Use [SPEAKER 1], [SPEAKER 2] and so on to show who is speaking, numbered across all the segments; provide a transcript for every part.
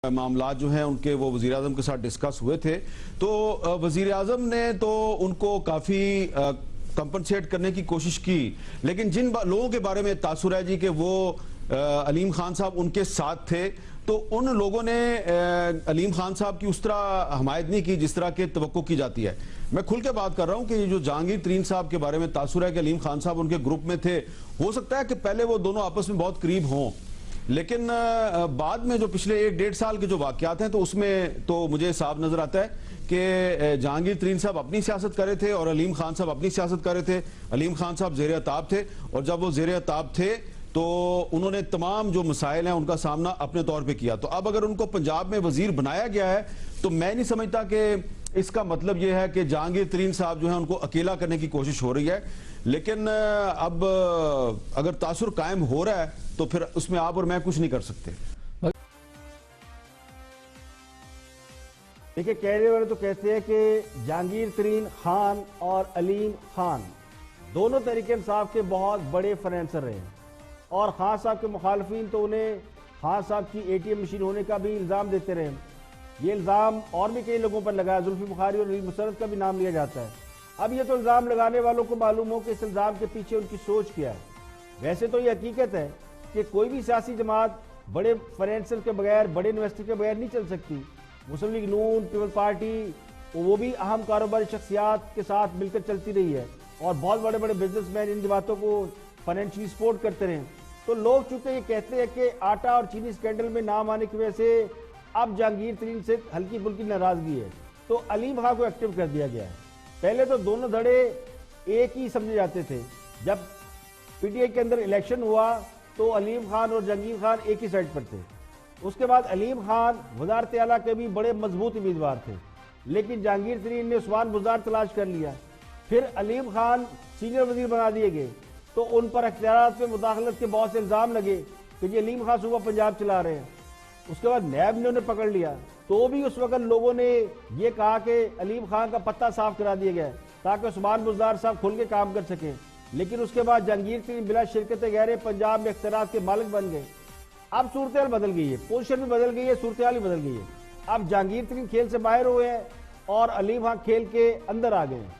[SPEAKER 1] معاملات جو ہیں ان کے وہ وزیراعظم کے ساتھ ڈسکس ہوئے تھے تو وزیراعظم نے تو ان کو کافی کمپنسیٹ کرنے کی کوشش کی، لیکن جن لوگوں کے بارے میں تاثر ہے جی کہ وہ علیم خان صاحب ان کے ساتھ تھے تو ان لوگوں نے علیم خان صاحب کی اس طرح حمایت نہیں کی جس طرح کے توقع کی جاتی ہے۔ میں کھل کے بات کر رہا ہوں کہ یہ جو جہانگیر ترین صاحب کے بارے میں تاثر ہے کہ علیم خان صاحب ان کے گروپ میں تھے، ہو سکتا ہے کہ پہلے وہ دونوں آپس میں بہت قریب ہوں، لیکن بعد میں جو پچھلے 1-1.5 سال کے جو واقعات ہیں تو اس میں تو مجھے صاف نظر آتا ہے کہ جہانگیر ترین صاحب اپنی سیاست کر رہے تھے اور علیم خان صاحب اپنی سیاست کر رہے تھے۔ علیم خان صاحب زیر عتاب تھے اور جب وہ زیر عتاب تھے تو انہوں نے تمام جو مسائل ہیں ان کا سامنا اپنے طور پہ کیا۔ تو اب اگر ان کو پنجاب میں وزیر بنایا گیا ہے تو میں نہیں سمجھتا کہ اس کا مطلب یہ ہے کہ جہانگیر ترین صاحب جو ہیں ان کو اکیلا کرنے کی کوشش ہو رہی ہے، لیکن اب اگر تاثر قائم ہو رہا ہے تو پھر اس میں آپ اور میں کچھ نہیں کر سکتے۔
[SPEAKER 2] دیکھیں، کہنے والے تو کہتے ہیں کہ جہانگیر ترین خان اور علیم خان دونوں تحریک انصاف کے بہت بڑے فائنینسر رہے ہیں، اور خان صاحب کے مخالفین تو انہیں خان صاحب کی ATM مشین ہونے کا بھی الزام دیتے رہے۔ یہ الزام اور بھی کئی لوگوں پر لگا ہے، زلفی بخاری اور علی مسرت کا بھی نام لیا جاتا ہے۔ اب یہ تو الزام لگانے والوں کو معلوم ہو کہ اس الزام کے پیچھے ان کی سوچ کیا ہے۔ ویسے تو یہ حقیقت ہے کہ کوئی بھی سیاسی جماعت بڑے فائنینسر کے بغیر، بڑے انویسٹر کے بغیر نہیں چل سکتی۔ مسلم لیگ نون، پیپلز پارٹی وہ بھی اہم کاروباری شخصیات کے ساتھ مل کر چلتی رہی ہے، اور بہت بڑے بڑے بزنس مین ان جماعتوں کو فائنینشلی سپورٹ کرتے رہے۔ تو لوگ چونکہ یہ کہتے ہیں کہ آٹا اور چینی سکینڈل میں نام آنے کی وجہ سے اب جہانگیر ترین سے ہلکی پھلکی ناراضگی ہے، تو علیم خان کو ایکٹیو کر دیا گیا ہے۔ پہلے تو دونوں دھڑے ایک ہی سمجھے جاتے تھے۔ جب PTI کے اندر الیکشن ہوا تو علیم خان اور جہانگیر خان ایک ہی سائڈ پر تھے۔ اس کے بعد علیم خان وزارت اعلیٰ کے بھی بڑے مضبوط امیدوار تھے، لیکن جہانگیر ترین نے عثمان بزدار تلاش کر لیا۔ پھر علیم خان سینئر وزیر بنا دیے گئے تو ان پر اختیارات میں مداخلت کے بہت سے الزام لگے کہ یہ علیم خان صوبہ پنجاب چلا رہے ہیں۔ اس کے بعد نیب نے انہیں پکڑ لیا تو بھی اس وقت لوگوں نے یہ کہا کہ علیم خان کا پتہ صاف کرا دیا گیا تاکہ عثمان بزدار صاحب کھل کے کام کر سکیں، لیکن اس کے بعد جہانگیر ترین بلا شرکت غیر پنجاب میں اختیارات کے مالک بن گئے۔ اب صورتحال بدل گئی ہے، پوزیشن بھی بدل گئی ہے، صورتحال بھی بدل گئی ہے۔ اب جہانگیر ترین کھیل سے باہر ہوئے ہیں اور علیم خان کھیل کے اندر آ گئے ہیں۔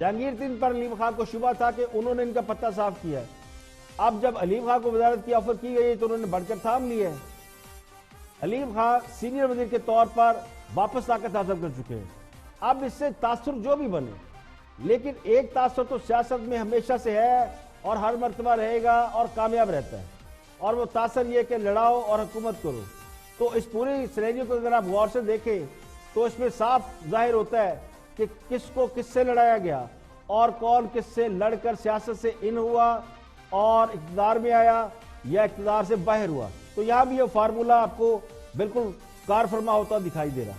[SPEAKER 2] جہانگیر ترین پر علیم خان کو شبہ تھا کہ انہوں نے ان کا پتہ صاف کیا ہے۔ اب جب علیم خان کو وزارت کی آفر کی گئی تو انہوں نے بڑھ کر تھام لیا ہے۔ علیم خان سینئر وزیر کے طور پر واپس طاقت حاصل کر چکے ہیں۔ اب اس سے تاثر جو بھی بنے، لیکن ایک تاثر تو سیاست میں ہمیشہ سے ہے اور ہر مرتبہ رہے گا اور کامیاب رہتا ہے، اور وہ تاثر یہ کہ لڑاؤ اور حکومت کرو۔ تو اس پوری سینیریو کو اگر آپ غور سے دیکھیں تو اس میں صاف ظاہر ہوتا ہے کہ کس کو کس سے لڑایا گیا اور کون کس سے لڑ کر سیاست سے ان ہوا اور اقتدار میں آیا یا اقتدار سے باہر ہوا۔ تو یہاں بھی یہ فارمولہ آپ کو بالکل کار فرما ہوتا دکھائی دے رہا۔